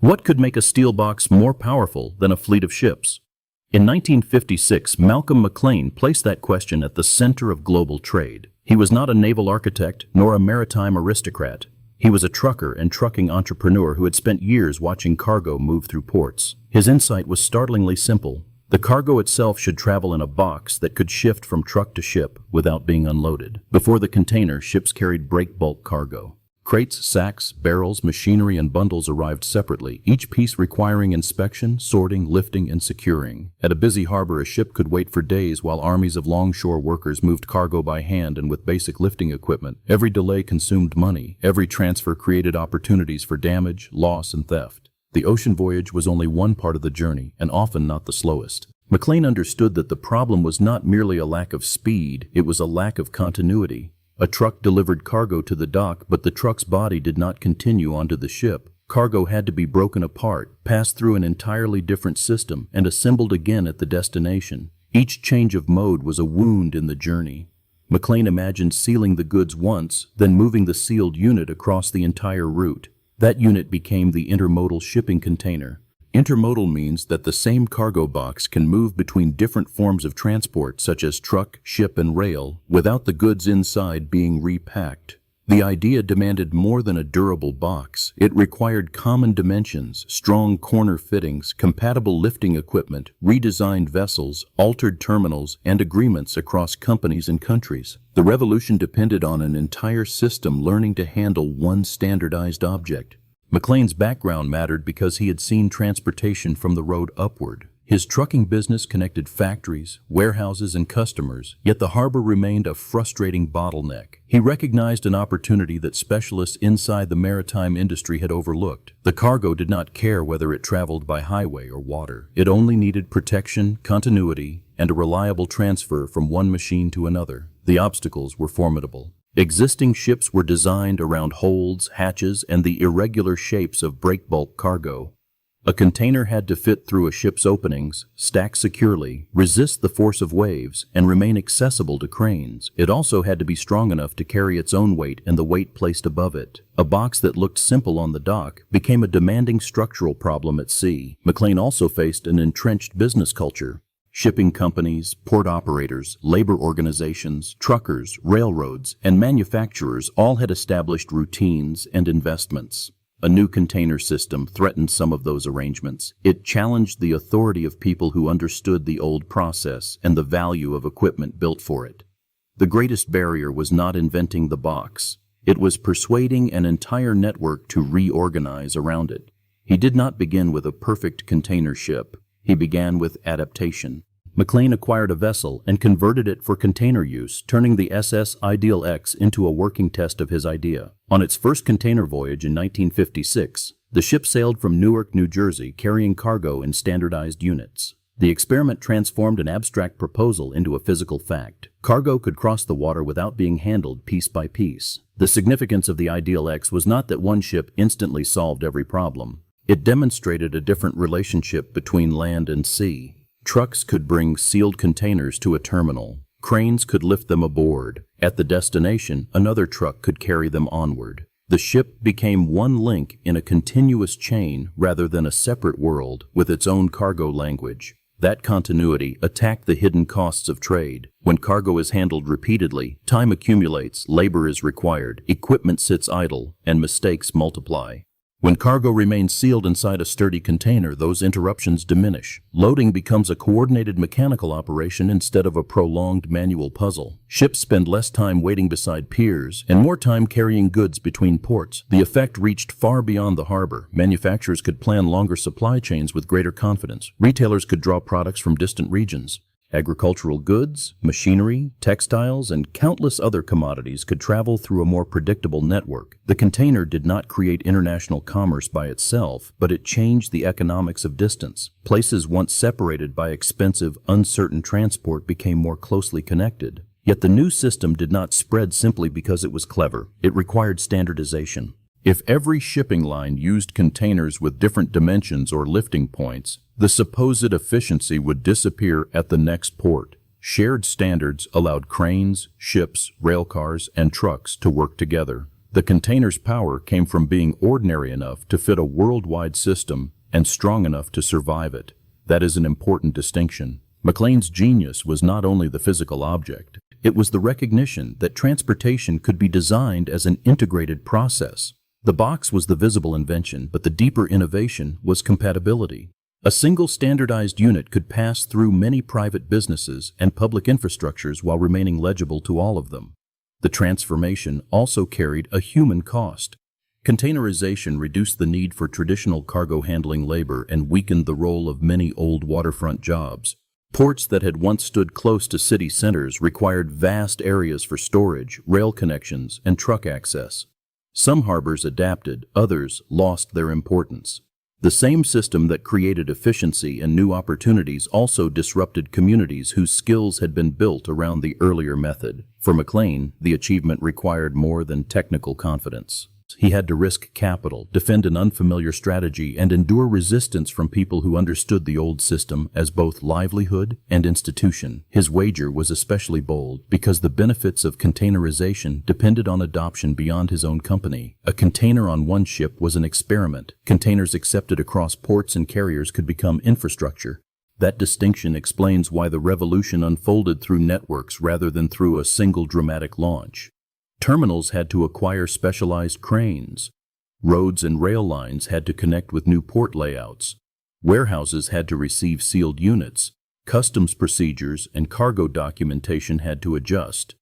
What could make a steel box more powerful than a fleet of ships? In 1956, Malcom McLean placed that question at the center of global trade. He was not a naval architect nor a maritime aristocrat. He was a trucker and trucking entrepreneur who had spent years watching cargo move through ports. His insight was startlingly simple. The cargo itself should travel in a box that could shift from truck to ship without being unloaded. Before the container, ships carried break bulk cargo. Crates, sacks, barrels, machinery, and bundles arrived separately, each piece requiring inspection, sorting, lifting, and securing. At a busy harbor, a ship could wait for days while armies of longshore workers moved cargo by hand and with basic lifting equipment. Every delay consumed money. Every transfer created opportunities for damage, loss, and theft. The ocean voyage was only one part of the journey, and often not the slowest. McLean understood that the problem was not merely a lack of speed, it was a lack of continuity. A truck delivered cargo to the dock, but the truck's body did not continue onto the ship. Cargo had to be broken apart, passed through an entirely different system, and assembled again at the destination. Each change of mode was a wound in the journey. McLean imagined sealing the goods once, then moving the sealed unit across the entire route. That unit became the intermodal shipping container. Intermodal means that the same cargo box can move between different forms of transport such as truck, ship, and rail without the goods inside being repacked. The idea demanded more than a durable box. It required common dimensions, strong corner fittings, compatible lifting equipment, redesigned vessels, altered terminals, and agreements across companies and countries. The revolution depended on an entire system learning to handle one standardized object. McLean's background mattered because he had seen transportation from the road upward. His trucking business connected factories, warehouses, and customers, yet the harbor remained a frustrating bottleneck. He recognized an opportunity that specialists inside the maritime industry had overlooked. The cargo did not care whether it traveled by highway or water. It only needed protection, continuity, and a reliable transfer from one machine to another. The obstacles were formidable. Existing ships were designed around holds, hatches, and the irregular shapes of break bulk cargo. A container had to fit through a ship's openings, stack securely, resist the force of waves, and remain accessible to cranes. It also had to be strong enough to carry its own weight and the weight placed above it. A box that looked simple on the dock became a demanding structural problem at sea. McLean also faced an entrenched business culture. Shipping companies, port operators, labor organizations, truckers, railroads, and manufacturers all had established routines and investments. A new container system threatened some of those arrangements. It challenged the authority of people who understood the old process and the value of equipment built for it. The greatest barrier was not inventing the box. It was persuading an entire network to reorganize around it. He did not begin with a perfect container ship. He began with adaptation. McLean acquired a vessel and converted it for container use, turning the SS Ideal X into a working test of his idea. On its first container voyage in 1956, the ship sailed from Newark, New Jersey, carrying cargo in standardized units. The experiment transformed an abstract proposal into a physical fact. Cargo could cross the water without being handled piece by piece. The significance of the Ideal X was not that one ship instantly solved every problem. It demonstrated a different relationship between land and sea. Trucks could bring sealed containers to a terminal. Cranes could lift them aboard. At the destination, another truck could carry them onward. The ship became one link in a continuous chain rather than a separate world with its own cargo language. That continuity attacked the hidden costs of trade. When cargo is handled repeatedly, time accumulates, labor is required, equipment sits idle, and mistakes multiply. When cargo remains sealed inside a sturdy container, those interruptions diminish. Loading becomes a coordinated mechanical operation instead of a prolonged manual puzzle. Ships spend less time waiting beside piers and more time carrying goods between ports. The effect reached far beyond the harbor. Manufacturers could plan longer supply chains with greater confidence. Retailers could draw products from distant regions. Agricultural goods, machinery, textiles, and countless other commodities could travel through a more predictable network. The container did not create international commerce by itself, but it changed the economics of distance. Places once separated by expensive, uncertain transport became more closely connected. Yet the new system did not spread simply because it was clever. It required standardization. If every shipping line used containers with different dimensions or lifting points, the supposed efficiency would disappear at the next port. Shared standards allowed cranes, ships, railcars, and trucks to work together. The container's power came from being ordinary enough to fit a worldwide system and strong enough to survive it. That is an important distinction. McLean's genius was not only the physical object, it was the recognition that transportation could be designed as an integrated process. The box was the visible invention, but the deeper innovation was compatibility. A single standardized unit could pass through many private businesses and public infrastructures while remaining legible to all of them. The transformation also carried a human cost. Containerization reduced the need for traditional cargo handling labor and weakened the role of many old waterfront jobs. Ports that had once stood close to city centers required vast areas for storage, rail connections, and truck access. Some harbors adapted, others lost their importance. The same system that created efficiency and new opportunities also disrupted communities whose skills had been built around the earlier method. For McLean, the achievement required more than technical confidence. He had to risk capital, defend an unfamiliar strategy, and endure resistance from people who understood the old system as both livelihood and institution. His wager was especially bold because the benefits of containerization depended on adoption beyond his own company. A container on one ship was an experiment. Containers accepted across ports and carriers could become infrastructure. That distinction explains why the revolution unfolded through networks rather than through a single dramatic launch. Terminals had to acquire specialized cranes. Roads and rail lines had to connect with new port layouts. Warehouses had to receive sealed units. Customs procedures and cargo documentation had to adjust.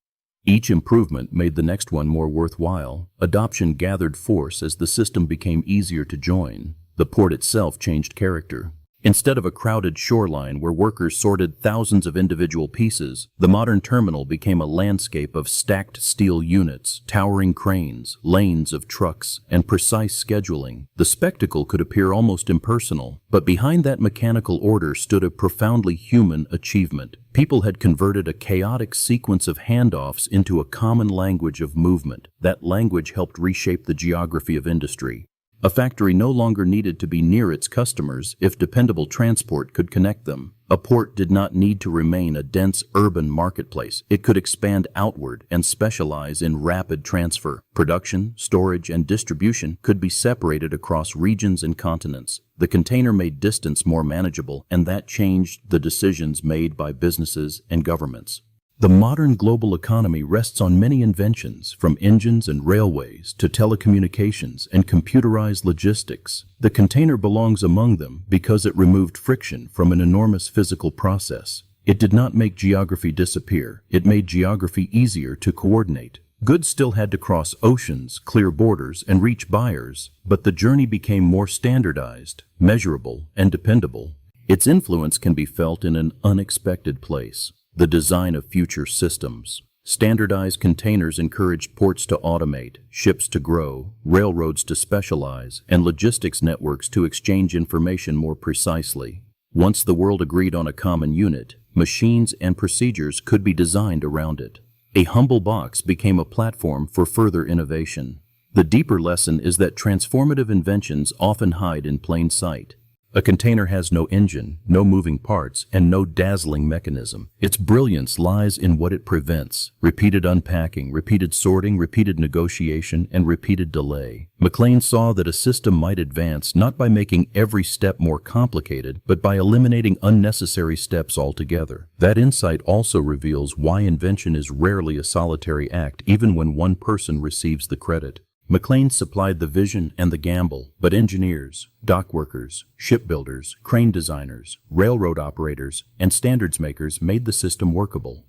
Each improvement made the next one more worthwhile. Adoption gathered force as the system became easier to join. The port itself changed character. Instead of a crowded shoreline where workers sorted thousands of individual pieces, the modern terminal became a landscape of stacked steel units, towering cranes, lanes of trucks, and precise scheduling. The spectacle could appear almost impersonal, but behind that mechanical order stood a profoundly human achievement. People had converted a chaotic sequence of handoffs into a common language of movement. That language helped reshape the geography of industry. A factory no longer needed to be near its customers if dependable transport could connect them. A port did not need to remain a dense urban marketplace. It could expand outward and specialize in rapid transfer. Production, storage, and distribution could be separated across regions and continents. The container made distance more manageable, and that changed the decisions made by businesses and governments. The modern global economy rests on many inventions, from engines and railways to telecommunications and computerized logistics. The container belongs among them because it removed friction from an enormous physical process. It did not make geography disappear. It made geography easier to coordinate. Goods still had to cross oceans, clear borders, and reach buyers, but the journey became more standardized, measurable, and dependable. Its influence can be felt in an unexpected place. The design of future systems. Standardized containers encouraged ports to automate, ships to grow, railroads to specialize, and logistics networks to exchange information more precisely. Once the world agreed on a common unit, machines and procedures could be designed around it. A humble box became a platform for further innovation. The deeper lesson is that transformative inventions often hide in plain sight. A container has no engine, no moving parts, and no dazzling mechanism. Its brilliance lies in what it prevents: repeated unpacking, repeated sorting, repeated negotiation, and repeated delay. McLean saw that a system might advance not by making every step more complicated, but by eliminating unnecessary steps altogether. That insight also reveals why invention is rarely a solitary act, even when one person receives the credit. McLean supplied the vision and the gamble, but engineers, dock workers, shipbuilders, crane designers, railroad operators, and standards makers made the system workable.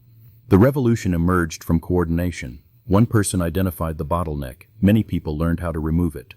The revolution emerged from coordination. One person identified the bottleneck. Many people learned how to remove it.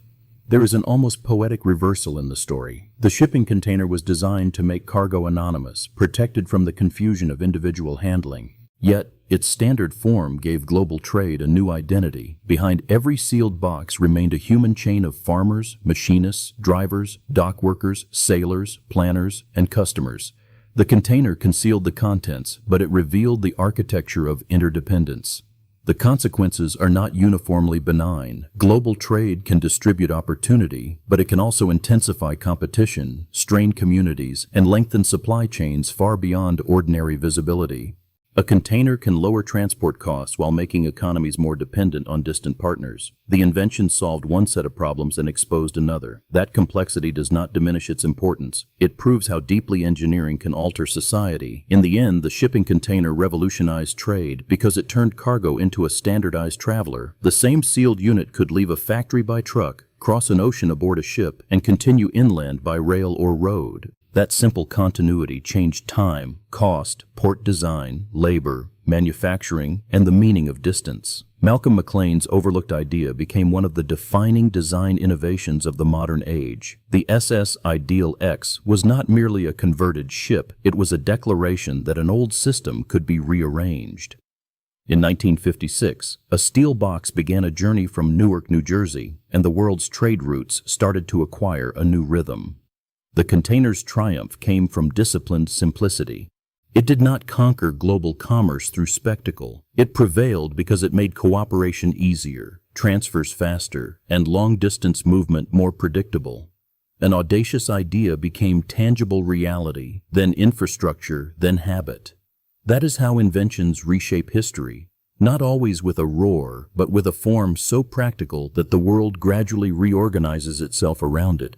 There is an almost poetic reversal in the story. The shipping container was designed to make cargo anonymous, protected from the confusion of individual handling. Yet, its standard form gave global trade a new identity. Behind every sealed box remained a human chain of farmers, machinists, drivers, dock workers, sailors, planners, and customers. The container concealed the contents, but it revealed the architecture of interdependence. The consequences are not uniformly benign. Global trade can distribute opportunity, but it can also intensify competition, strain communities, and lengthen supply chains far beyond ordinary visibility. A container can lower transport costs while making economies more dependent on distant partners. The invention solved one set of problems and exposed another. That complexity does not diminish its importance. It proves how deeply engineering can alter society. In the end, the shipping container revolutionized trade because it turned cargo into a standardized traveler. The same sealed unit could leave a factory by truck, cross an ocean aboard a ship, and continue inland by rail or road. That simple continuity changed time, cost, port design, labor, manufacturing, and the meaning of distance. Malcom McLean's overlooked idea became one of the defining design innovations of the modern age. The SS Ideal X was not merely a converted ship, it was a declaration that an old system could be rearranged. In 1956, a steel box began a journey from Newark, New Jersey, and the world's trade routes started to acquire a new rhythm. The container's triumph came from disciplined simplicity. It did not conquer global commerce through spectacle. It prevailed because it made cooperation easier, transfers faster, and long-distance movement more predictable. An audacious idea became tangible reality, then infrastructure, then habit. That is how inventions reshape history, not always with a roar, but with a form so practical that the world gradually reorganizes itself around it.